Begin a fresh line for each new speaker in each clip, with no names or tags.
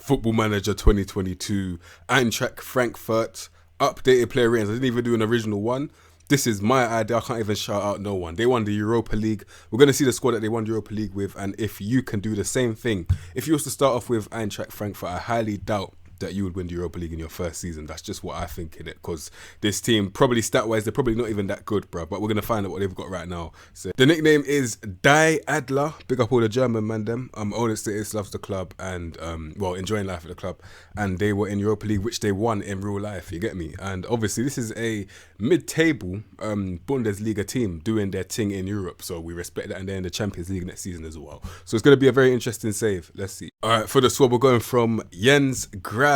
Football Manager 2022, Eintracht Frankfurt, updated player ratings. I didn't even do an original one. This is my idea. I can't even shout out no one. They won the Europa League. We're going to see the squad that they won the Europa League with, and if you can do the same thing. If you was to start off with Eintracht Frankfurt, I highly doubt that you would win the Europa League in your first season. That's just what I think in it, because this team, probably stat-wise, they're probably not even that good, bro. But we're going to find out what they've got right now. So the nickname is Die Adler. Big up all the German man them. Owner status, loves the club, and enjoying life at the club. And they were in Europa League, which they won in real life, you get me? And obviously this is a mid-table Bundesliga team doing their thing in Europe. So we respect that, and they're in the Champions League next season as well. So it's going to be a very interesting save. Let's see. All right, for the swab, we're going from Jens Gral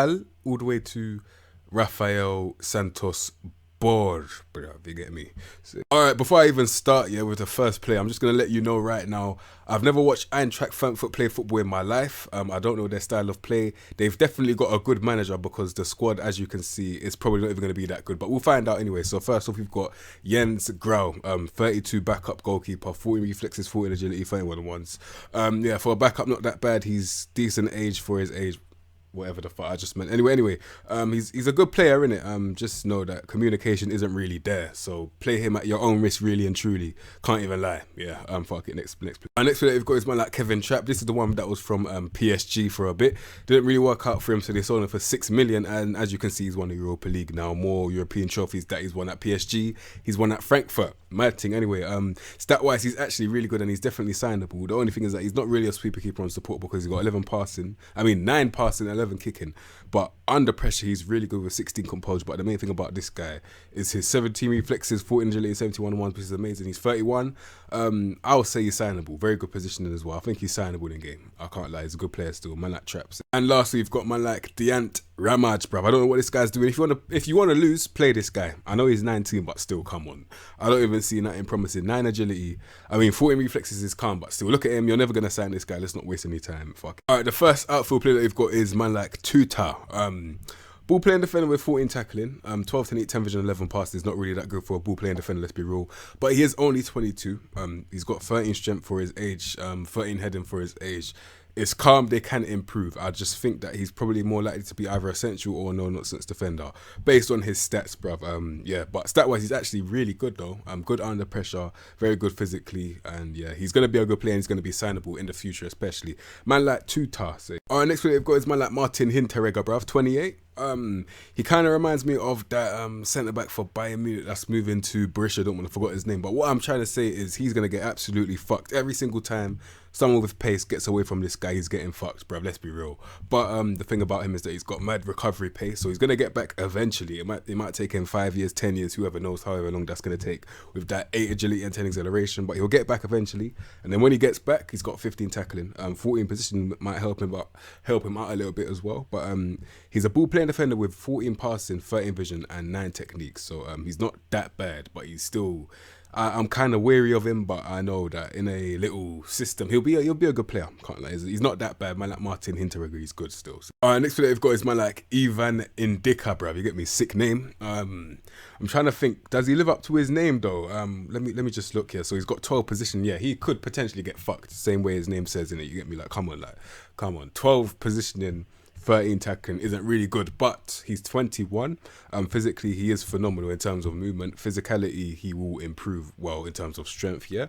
all the way to Rafael Santos Bor, bro, you get me? So, all right, before I even start with the first play, I'm just going to let you know right now, I've never watched Eintracht Frankfurt play football in my life. I don't know their style of play. They've definitely got a good manager, because the squad, as you can see, is probably not even going to be that good, but we'll find out anyway. So first off, we've got Jens Grau, 32 backup goalkeeper, 40 reflexes, 40 agility, 31 ones. For a backup, not that bad. He's decent age for his age. Whatever the fuck I just meant. Anyway, he's a good player, innit? Just know that communication isn't really there. So play him at your own risk, really and truly. Can't even lie. Yeah, fuck it. Next play. Next player we've got is man like Kevin Trapp. This is the one that was from PSG for a bit. Didn't really work out for him, so they sold him for 6 million. And as you can see, he's won the Europa League now. More European trophies that he's won at PSG. He's won at Frankfurt. Mad thing. Anyway, stat-wise, he's actually really good, and he's definitely signable. The only thing is that he's not really a sweeper keeper on support, because he's got 9 passing, 11 kicking. But under pressure, he's really good with 16 composure. But the main thing about this guy is his 17 reflexes, 14 agility, 71 ones, which is amazing. He's 31. I'll say he's signable. Very good positioning as well. I think he's signable in game. I can't lie. He's a good player still. Man like Traps. And lastly, you've got man like Diant Ramaj, bruv. I don't know what this guy's doing. If you want to lose, play this guy. I know he's 19, but still, come on. I don't even see nothing promising. 9 agility. 14 reflexes is calm, but still, look at him. You're never going to sign this guy. Let's not waste any time. Fuck. All right, the first outfield player that we've got is man like Tuta. Ball playing defender with 14 tackling, 12 to 8, 10 vision, 11 passes. Not really that good for a ball playing defender, let's be real. But he is only 22. He's got 13 strength for his age, 13 heading for his age. It's calm, they can improve. I just think that he's probably more likely to be either a central or no-nonsense defender, based on his stats, bruv. But stat-wise, he's actually really good, though. Good under pressure, very good physically, and yeah, he's going to be a good player, and he's going to be signable in the future, especially. Man like Tuta. All right, next player we've got is man like Martin Hinteregger, bruv, 28. He kind of reminds me of that centre-back for Bayern Munich that's moving to Borussia Dortmund. I forgot his name, but what I'm trying to say is he's going to get absolutely fucked every single time someone with pace gets away from this guy. He's getting fucked, bruv, let's be real. But the thing about him is that he's got mad recovery pace, so he's going to get back eventually. It might take him 5 years, 10 years, whoever knows however long that's going to take, with that 8 agility and 10 acceleration, but he'll get back eventually. And then when he gets back, he's got 15 tackling, 14 position might help him out a little bit as well. But he's a ball playing defender with 14 passing, 13 vision, and 9 techniques. So he's not that bad, but he's still. I'm kind of wary of him, but I know that in a little system, he'll be a good player. Can't lie, he's not that bad. Man like Martin Hinteregger, he's good still. So, all right, next player we've got is man like Ivan Indika, bruv. You get me? Sick name. I'm trying to think. Does he live up to his name though? Let me just look here. So he's got 12 position. Yeah, he could potentially get fucked. Same way his name says in it. You get me? Come on. 12 positioning. 13 tackling isn't really good, but he's 21. Physically, he is phenomenal in terms of movement. Physicality, he will improve well in terms of strength, yeah.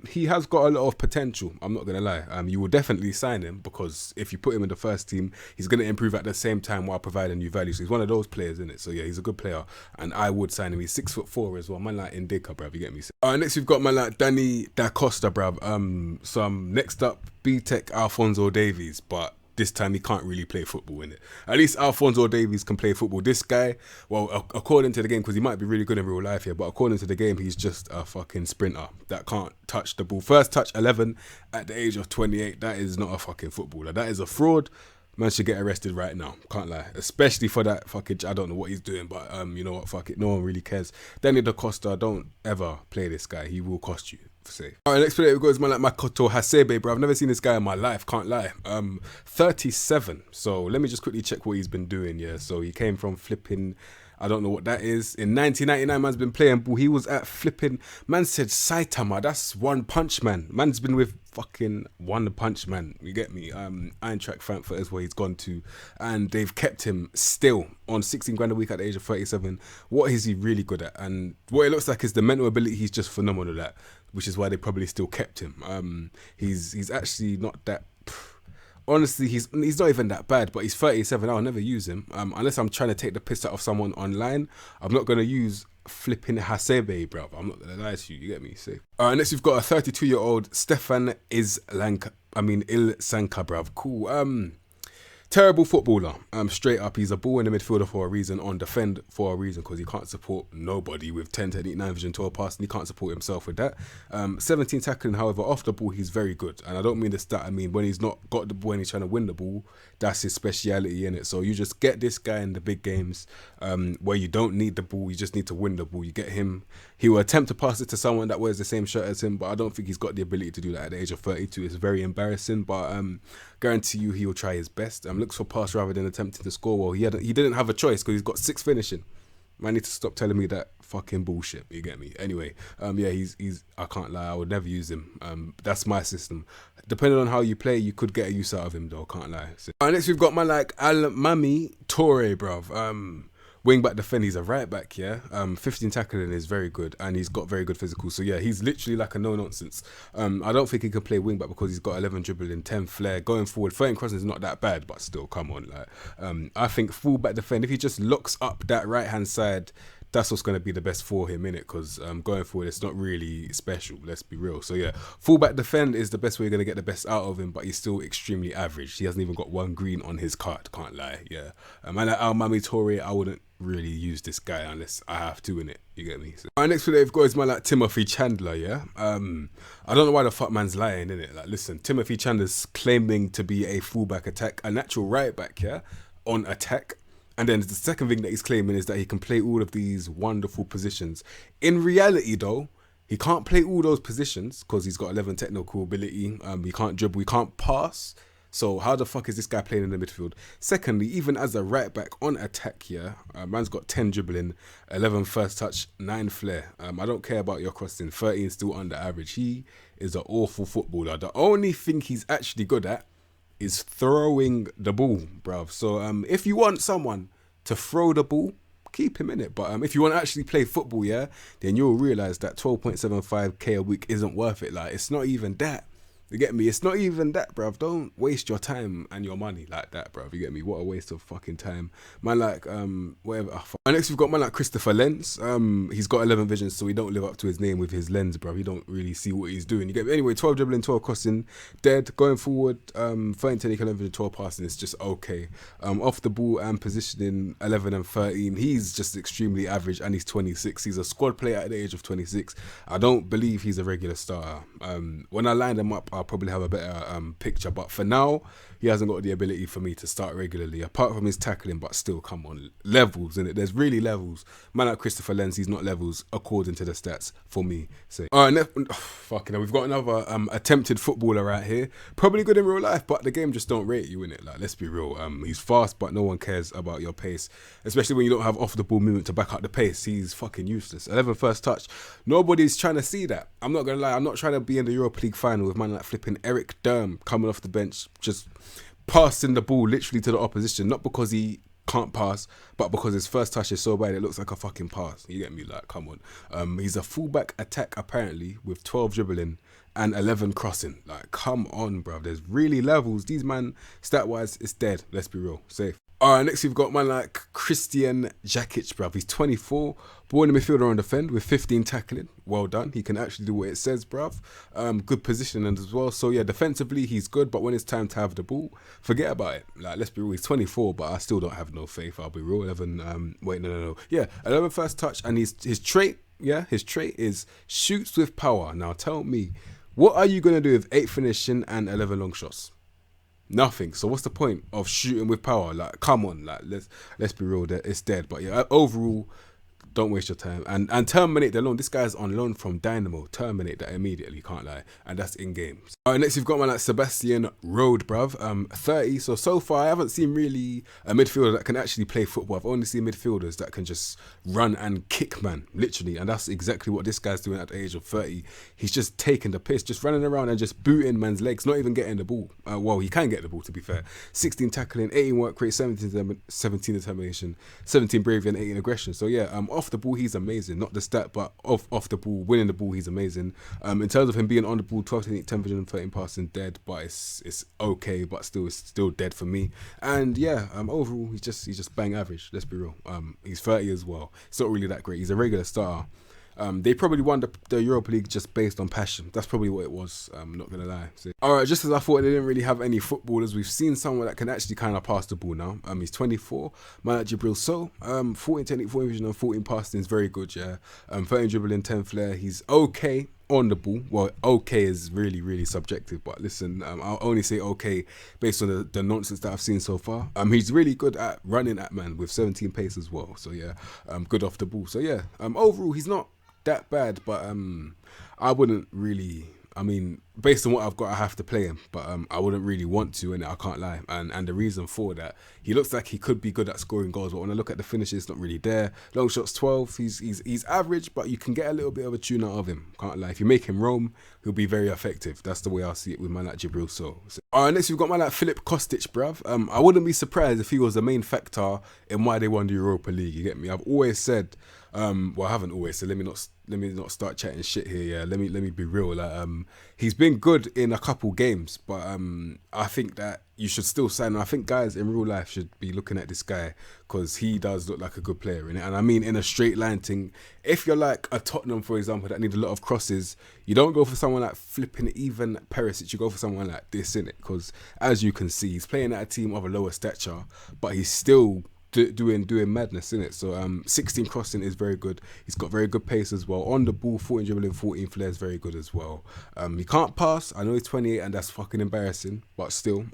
He has got a lot of potential, I'm not going to lie. You will definitely sign him, because if you put him in the first team, he's going to improve at the same time while providing you value. So he's one of those players, isn't it? So yeah, he's a good player, and I would sign him. He's 6'4" as well. Man like Indika, bruv, you get me? Next we've got man like Danny Da Costa, bruv. Next up, B-Tech Alfonso Davies, but this time he can't really play football, in it. At least Alfonso Davies can play football. This guy, well, according to the game, because he might be really good in real life here, but according to the game, he's just a fucking sprinter that can't touch the ball. First touch 11 at the age of 28. That is not a fucking footballer. That is a fraud. Man should get arrested right now. Can't lie. Especially for that fucking, I don't know what he's doing, but you know what, fuck it. No one really cares. Danny Da Costa, don't ever play this guy. He will cost you. Safe. All right, next player we got is man like Makoto Hasebe, bro. I've never seen this guy in my life, can't lie. 37. So let me just quickly check what he's been doing. Yeah, so he came from flipping I don't know what that is. In 1999, man's been playing ball. He was at flipping. Man said Saitama. That's One Punch Man. Man's been with fucking One Punch Man. You get me? Eintracht Frankfurt is where he's gone to, and they've kept him still on 16 grand a week at the age of 37. What is he really good at? And what it looks like is the mental ability. He's just phenomenal at, which is why they probably still kept him. He's actually not that. Honestly, he's not even that bad, but he's 37. I'll never use him unless I'm trying to take the piss out of someone online. I'm not gonna use flipping Hasebe, bro. I'm not gonna lie to you. You get me? Safe. Next we've got a 32-year-old Stefan Ilisenko, bruv. Cool. Terrible footballer. Straight up, he's a ball in the midfielder for a reason, on defend for a reason, because he can't support nobody with 10 technique, 9 vision, 12 passing. He can't support himself with that. 17 tackling, however, off the ball, he's very good. And I don't mean this that. I mean, when he's not got the ball and he's trying to win the ball, that's his speciality in it. So you just get this guy in the big games where you don't need the ball, you just need to win the ball. You get him. He will attempt to pass it to someone that wears the same shirt as him, but I don't think he's got the ability to do that at the age of 32. It's very embarrassing, but guarantee you he will try his best. Looks for pass rather than attempting to score. Well, he didn't have a choice because he's got 6 finishing. Man, need to stop telling me that fucking bullshit. You get me? Anyway, he's I can't lie, I would never use him. That's my system. Depending on how you play, you could get a use out of him though, can't lie. So, next we've got my Almami Torre, bruv. Wing back defender, he's a right back, 15 tackling is very good, and he's got very good physical. So yeah, he's literally like a no nonsense. I don't think he can play wing back because he's got 11 dribbling, 10 flair, going forward. 13 crossing is not that bad, but still, come on. I think full back defender, if he just locks up that right hand side, that's what's going to be the best for him, innit? Because going forward, it's not really special, let's be real. So yeah, fullback defend is the best way you're going to get the best out of him, but he's still extremely average. He hasn't even got 1 green on his card, can't lie, yeah. And like Almami Torre, I wouldn't really use this guy unless I have to, innit? You get me? So, next one they've got is my Timothy Chandler, yeah? I don't know why the fuck man's lying, innit? Like, listen, Timothy Chandler's claiming to be a fullback attack, a natural right back, yeah? On attack. And then the second thing that he's claiming is that he can play all of these wonderful positions. In reality, though, he can't play all those positions because he's got 11 technical ability. He can't dribble, he can't pass. So how the fuck is this guy playing in the midfield? Secondly, even as a right back on attack here, man's got 10 dribbling, 11 first touch, 9 flair. I don't care about your crossing, 13 still under average. He is an awful footballer. The only thing he's actually good at is throwing the ball, bruv. So if you want someone to throw the ball, keep him in it. But if you want to actually play football, yeah, then you'll realise that 12.75k a week isn't worth it. Like, it's not even that. You get me? It's not even that, bruv. Don't waste your time and your money like that, bruv. You get me? What a waste of fucking time. Man, whatever. And next we've got man like Christopher Lenz. He's got 11 vision, so he don't live up to his name with his lens, bruv. You don't really see what he's doing. You get me? Anyway, 12 dribbling, 12 crossing, dead. Going forward, 13 technical, 11 vision, 12 passing. It's just okay. Off the ball and positioning, 11 and 13. He's just extremely average, and he's 26. He's a squad player at the age of 26. I don't believe he's a regular starter. When I line them up, I'll probably have a better picture, but for now he hasn't got the ability for me to start regularly, apart from his tackling. But still, come on, levels in it. There's really levels. Man like Christopher Lenz, he's not levels according to the stats for me. So alright, fucking hell, we've got another attempted footballer right here. Probably good in real life, but the game just don't rate you in it. Like, let's be real. He's fast, but no one cares about your pace, especially when you don't have off the ball movement to back up the pace. He's fucking useless. 11 first touch. Nobody's trying to see that. I'm not gonna lie. I'm not trying to be in the Europa League final with man like flipping Eric Durm coming off the bench, just passing the ball literally to the opposition, not because he can't pass, but because his first touch is so bad it looks like a fucking pass. You get me? Like, come on. He's a fullback attack apparently with 12 dribbling and 11 crossing. Like, come on, bruv. There's really levels. These man, stat wise, it's dead. Let's be real. Safe. Alright, next we've got man like Christian Jakic, bruv. He's 24, born in midfielder on defend with 15 tackling. Well done. He can actually do what it says, bruv. Good positioning as well. So yeah, defensively he's good, but when it's time to have the ball, forget about it. Like, let's be real. He's 24, but I still don't have no faith. I'll be real. 11. Wait, no. Yeah, 11 first touch, and his trait. Yeah, his trait is shoots with power. Now tell me, what are you gonna do with 8 finishing and 11 long shots? Nothing. So what's the point of shooting with power? Like, come on, like let's be real, that it's dead. But yeah, overall, Don't waste your time. And terminate the loan. This guy's on loan from Dynamo. Terminate that immediately, can't lie. And that's in games. Alright, next we've got one like Sebastian Rode, bruv. 30. So far I haven't seen really a midfielder that can actually play football. I've only seen midfielders that can just run and kick, man. Literally. And that's exactly what this guy's doing at the age of 30. He's just taking the piss, just running around and just booting man's legs, not even getting the ball. Well, he can get the ball, to be fair. 16 tackling, 18 work rate, 17 determination, 17 bravery and 18 aggression. So yeah, off the ball he's amazing. Not the stat, but off the ball, winning the ball, he's amazing. In terms of him being on the ball, 12 to 8, 10 vision, 13 passing, dead, but it's okay, but it's still dead for me. And yeah, overall he's just bang average. Let's be real. He's 30 as well. It's not really that great. He's a regular starter. They probably won the Europa League just based on passion. That's probably what it was. I'm not going to lie. So, alright, just as I thought they didn't really have any footballers, we've seen someone that can actually kind of pass the ball now. He's 24. Man like Jibril So. 14 technique, 14 vision and 14 passing is very good, yeah. 13 dribbling, 10 flair. He's okay on the ball. Well, okay is really, really subjective, but listen, I'll only say okay based on the nonsense that I've seen so far. He's really good at running at man with 17 pace as well. So yeah, good off the ball. So yeah, overall he's not that bad, but I wouldn't really, I mean, based on what I've got, I have to play him, but I wouldn't really want to, and I can't lie. And the reason for that, he looks like he could be good at scoring goals, but when I look at the finishes, it's not really there. Long shots 12, he's average, but you can get a little bit of a tune out of him. Can't lie. If you make him roam, he'll be very effective. That's the way I see it with man like Jibril So. Alright, next we've got man like Filip Kostic, bruv. I wouldn't be surprised if he was the main factor in why they won the Europa League. You get me? I've always said, well, I haven't always, so let me not start chatting shit here. Yeah, let me be real. Like, he's been good in a couple games, but I think that you should still sign him. I think guys in real life should be looking at this guy because he does look like a good player in it. And I mean, in a straight line thing, if you're like a Tottenham, for example, that need a lot of crosses, you don't go for someone like flipping even Perisic. You go for someone like this, innit? Because as you can see, he's playing at a team of a lower stature, but he's still doing madness in it. So 16 crossing is very good. He's got very good pace as well. On the ball, 14 dribbling, 14 flair is very good as well. He can't pass. I know he's 28 and that's fucking embarrassing, but still,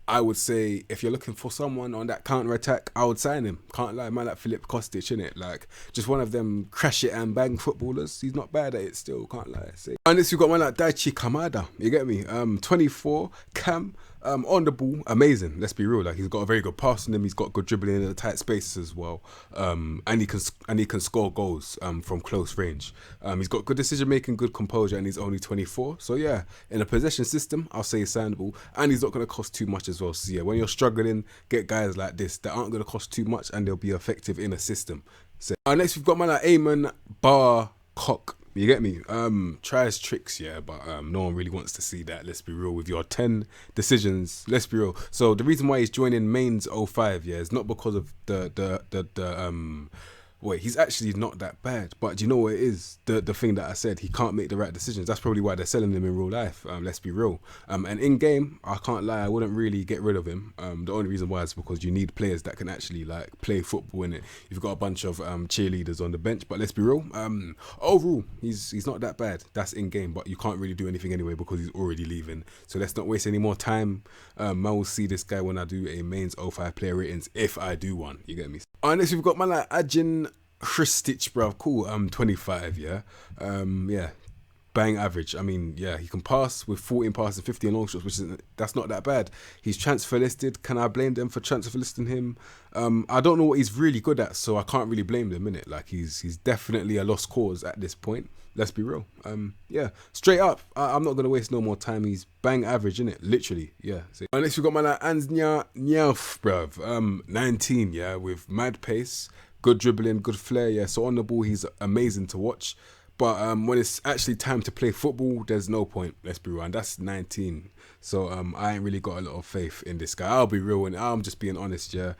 I would say if you're looking for someone on that counter attack, I would sign him. Can't lie, man, like Filip Kostic, innit? Like just one of them crash it and bang footballers. He's not bad at it still, can't lie. And this, you've got one like Daichi Kamada. You get me? 24 cam. On the ball, amazing. Let's be real. Like he's got a very good pass on him. He's got good dribbling in the tight spaces as well. And he can score goals from close range. He's got good decision making, good composure, and he's only 24. So yeah, in a possession system, I'll say he's signable. And he's not going to cost too much as well. So yeah, when you're struggling, get guys like this that aren't going to cost too much and they'll be effective in a system. So next we've got man like Eamon Barcock. You get me? Tries tricks, yeah, but no one really wants to see that. Let's be real. With your 10 decisions, let's be real. So the reason why he's joining Mainz 05, yeah, is not because of wait, he's actually not that bad. But do you know what it is? The thing that I said, he can't make the right decisions. That's probably why they're selling him in real life. Let's be real. And in game, I can't lie, I wouldn't really get rid of him. The only reason why is because you need players that can actually like play football in it. You've got a bunch of cheerleaders on the bench, but let's be real. Overall, he's not that bad. That's in game, but you can't really do anything anyway because he's already leaving. So let's not waste any more time. I will see this guy when I do a Mainz 05 player ratings, if I do one. You get me? Next we've got man like Ajin Hristic, bruv. Cool. 25, yeah. Yeah. Bang average. I mean, yeah, he can pass with 14 passes, 15 long shots, that's not that bad. He's transfer listed. Can I blame them for transfer listing him? I don't know what he's really good at, so I can't really blame them, innit? Like he's definitely a lost cause at this point. Let's be real. Yeah, straight up, I'm not gonna waste no more time. He's bang average, innit? Literally, yeah. Next we got my like Ansnya Nyaf, bruv. 19, yeah, with mad pace, good dribbling, good flair, yeah. So on the ball, he's amazing to watch. But when it's actually time to play football, there's no point. Let's be real. And that's 19. So I ain't really got a lot of faith in this guy. I'll be real, and I'm just being honest, yeah.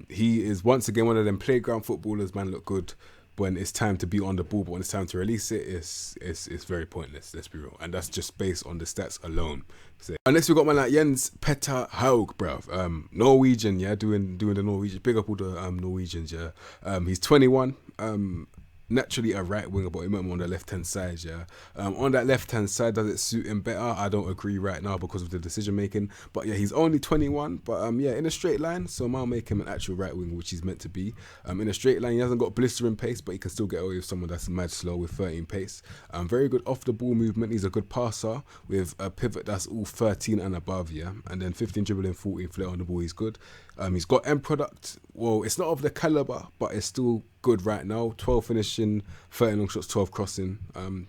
He is once again one of them playground footballers, man, look good when it's time to be on the ball, but when it's time to release it, it's very pointless, let's be real. And that's just based on the stats alone. So, and next we got man like Jens Petter Haug, bruv. Norwegian, yeah, doing the Norwegian. Big up all the Norwegians, yeah. He's 21. naturally a right winger, but he meant him on the left hand side. Yeah, on that left hand side, does it suit him better? I don't agree right now because of the decision making. But yeah, he's only 21. But yeah, in a straight line, so I'll make him an actual right winger, which he's meant to be. In a straight line, he hasn't got blistering pace, but he can still get away with someone that's mad slow with 13 pace. Very good off the ball movement. He's a good passer with a pivot that's all 13 and above. Yeah, and then 15 dribbling, 14 flair on the ball. He's good. He's got end product. Well, it's not of the caliber, but it's still good right now. 12 finishing, 13 long shots, 12 crossing.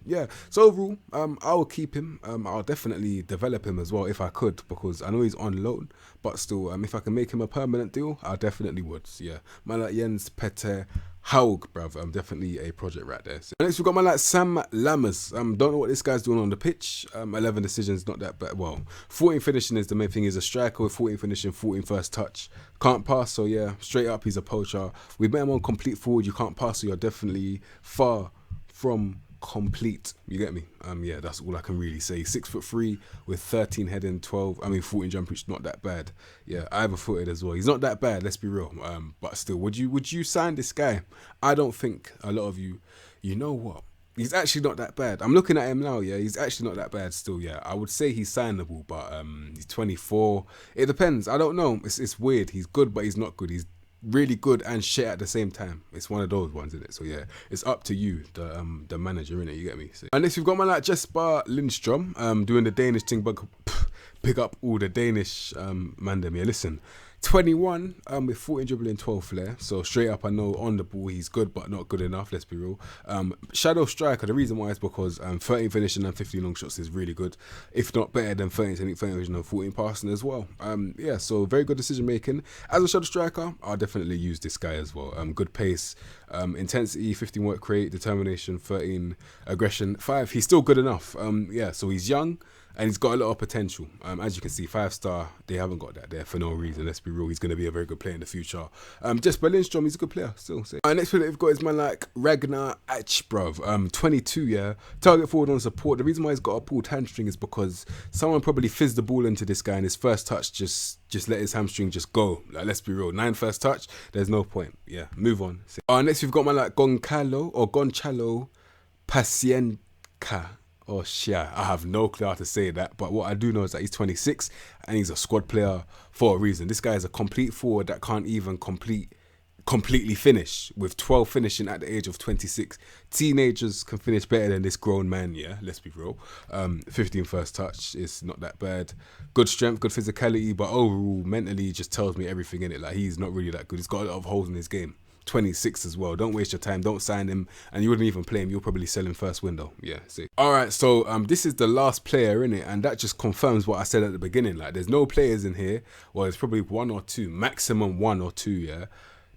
Yeah, so overall, I will keep him. I'll definitely develop him as well if I could, because I know he's on loan, but still, if I can make him a permanent deal, I definitely would. Yeah, man like Jens Petter Haug, bruv, definitely a project right there. So next we've got man like Sam Lammers. Don't know what this guy's doing on the pitch. 11 decisions, not that bad. Well, 14 finishing is the main thing. He's a striker with 14 finishing, 14 first touch. Can't pass, so yeah, straight up he's a poacher. We met him on complete forward. You can't pass, so you're definitely far from complete. You get me? Yeah, that's all I can really say. 6'3" with 13 heading, 14 jump reach, not that bad. Yeah, either footed as well. He's not that bad, let's be real. But still, would you sign this guy? I don't think a lot of you know what? He's actually not that bad. I'm looking at him now, yeah. He's actually not that bad still, yeah. I would say he's signable, but he's 24. It depends. I don't know. It's weird. He's good, but he's not good. He's really good and shit at the same time. It's one of those ones, isn't it? So yeah, it's up to you, the manager, innit? You get me? So, and next we've got man like Jesper Lindstrom, doing the Danish thing, but pick up all the Danish man them. Yeah, listen. 21 with 14 dribbling, 12 flair. So straight up, I know on the ball he's good, but not good enough. Let's be real. Shadow striker. The reason why is because 13 finishing and 15 long shots is really good, if not better than 13 technique, 13 vision and 14 passing as well. Yeah, so very good decision making. As a shadow striker, I'll definitely use this guy as well. Good pace, intensity, 15 work rate, determination, 13 aggression, 5. He's still good enough. Yeah, so he's young. And he's got a lot of potential. As you can see, 5-star, they haven't got that there for no reason. Let's be real. He's going to be a very good player in the future. Jesper Lindstrom, he's a good player still. So. Next player we've got is man like Ragnar Achbrov. 22, yeah. Target forward on support. The reason why he's got a pulled hamstring is because someone probably fizzed the ball into this guy and his first touch just let his hamstring just go. Like, let's be real. 9 first touch, there's no point. Yeah, move on. So. Next we've got man like Gonçalo Pacienca. Oh shit, I have no clue how to say that, but what I do know is that he's 26 and he's a squad player for a reason. This guy is a complete forward that can't even completely finish, with 12 finishing at the age of 26. Teenagers can finish better than this grown man, yeah, let's be real. 15 first touch is not that bad. Good strength, good physicality, but overall, mentally, just tells me everything in it. Like, he's not really that good. He's got a lot of holes in his game. 26 as well. Don't waste your time. Don't sign him, and you wouldn't even play him. You'll probably sell him first window. Yeah. See. All right. So this is the last player in it, and that just confirms what I said at the beginning. Like, there's no players in here. Well, there's probably 1 or 2, maximum 1 or 2. Yeah.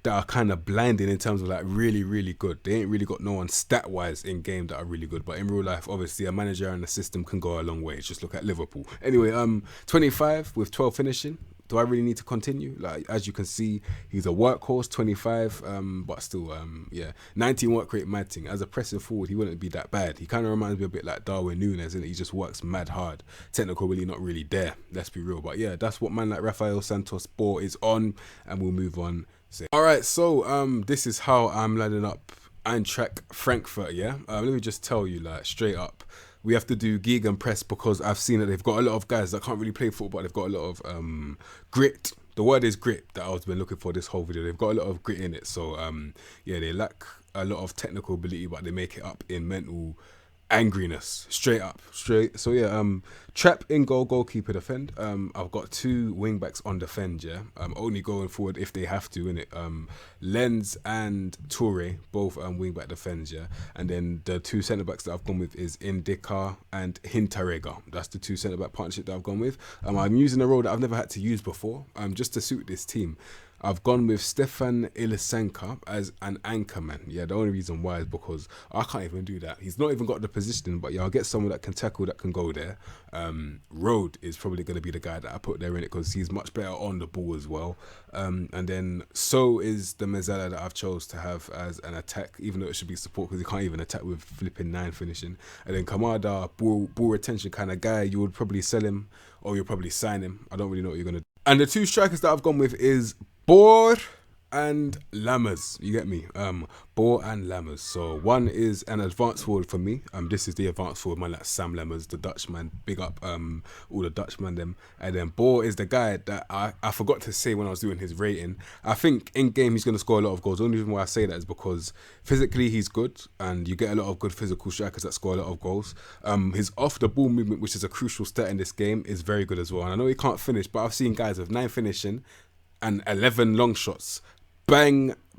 That are kind of blinding in terms of like really, really good. They ain't really got no one stat wise in game that are really good, but in real life, obviously, a manager and a system can go a long way. Just look at Liverpool. Anyway, 25 with 12 finishing. Do I really need to continue? Like, as you can see, he's a workhorse, 25, but still, yeah, 19 work rate, mad thing. As a pressing forward, he wouldn't be that bad. He kind of reminds me a bit like Darwin Núñez, and he just works mad hard. Technical really not really there, let's be real. But yeah, that's what man like Rafael Santos Sport is on, and we'll move on. So, all right, so this is how I'm lining up Eintracht Frankfurt, yeah? Let me just tell you, like, straight up. We have to do gegenpress because I've seen that they've got a lot of guys that can't really play football, but they've got a lot of grit. The word is grit that I've been looking for this whole video. They've got a lot of grit in it. So, yeah, they lack a lot of technical ability, but they make it up in mental angriness. Straight up. So, yeah, Trapp in goal, goalkeeper defend. I've got 2 wing backs on defend, yeah. Only going forward if they have to, innit? Lenz and Toure, both wing back defends, yeah. And then the 2 centre backs that I've gone with is Indika and Hinteregger. That's the 2 centre back partnership that I've gone with. I'm using a role that I've never had to use before, just to suit this team. I've gone with Stefan Ilisenko as an anchorman. Yeah, the only reason why is because I can't even do that. He's not even got the positioning, but yeah, I'll get someone that can tackle, that can go there. Rode is probably going to be the guy that I put there in it because he's much better on the ball as well. And then so is the Mezzala that I've chose to have as an attack, even though it should be support because he can't even attack with flipping 9 finishing. And then Kamada, ball retention kind of guy, you would probably sell him or you'll probably sign him. I don't really know what you're going to do. And the 2 strikers that I've gone with is Bor and Lammers. You get me? Boer and Lammers. So one is an advanced forward for me. This is the advanced forward man, like Sam Lammers, the Dutchman. Big up all the Dutchman them. And then Boer is the guy that I forgot to say when I was doing his rating. I think in game he's gonna score a lot of goals. The only reason why I say that is because physically he's good, and you get a lot of good physical strikers that score a lot of goals. His off the ball movement, which is a crucial stat in this game, is very good as well. And I know he can't finish, but I've seen guys with 9 finishing and 11 long shots.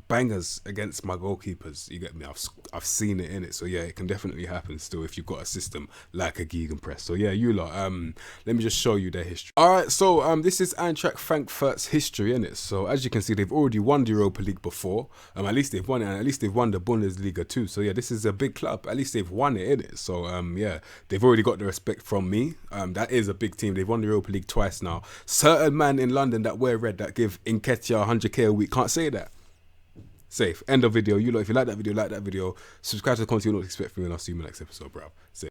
Bangers against my goalkeepers. You get me? I've seen it in it. So yeah, it can definitely happen still if you've got a system like a gegenpress. So yeah, you lot. Let me just show you their history. All right, so this is Eintracht Frankfurt's history in it. So as you can see, they've already won the Europa League before. At least they've won it, and at least they've won the Bundesliga too. So yeah, this is a big club. At least they've won it in it. So yeah, they've already got the respect from me. That is a big team. They've won the Europa League twice now. Certain man in London that wear red that give Nketiah 100k a week can't say that. Safe. End of video. You lot, if you like that video, subscribe to the content you don't expect from me, and I'll see you in the next episode, bro. Safe.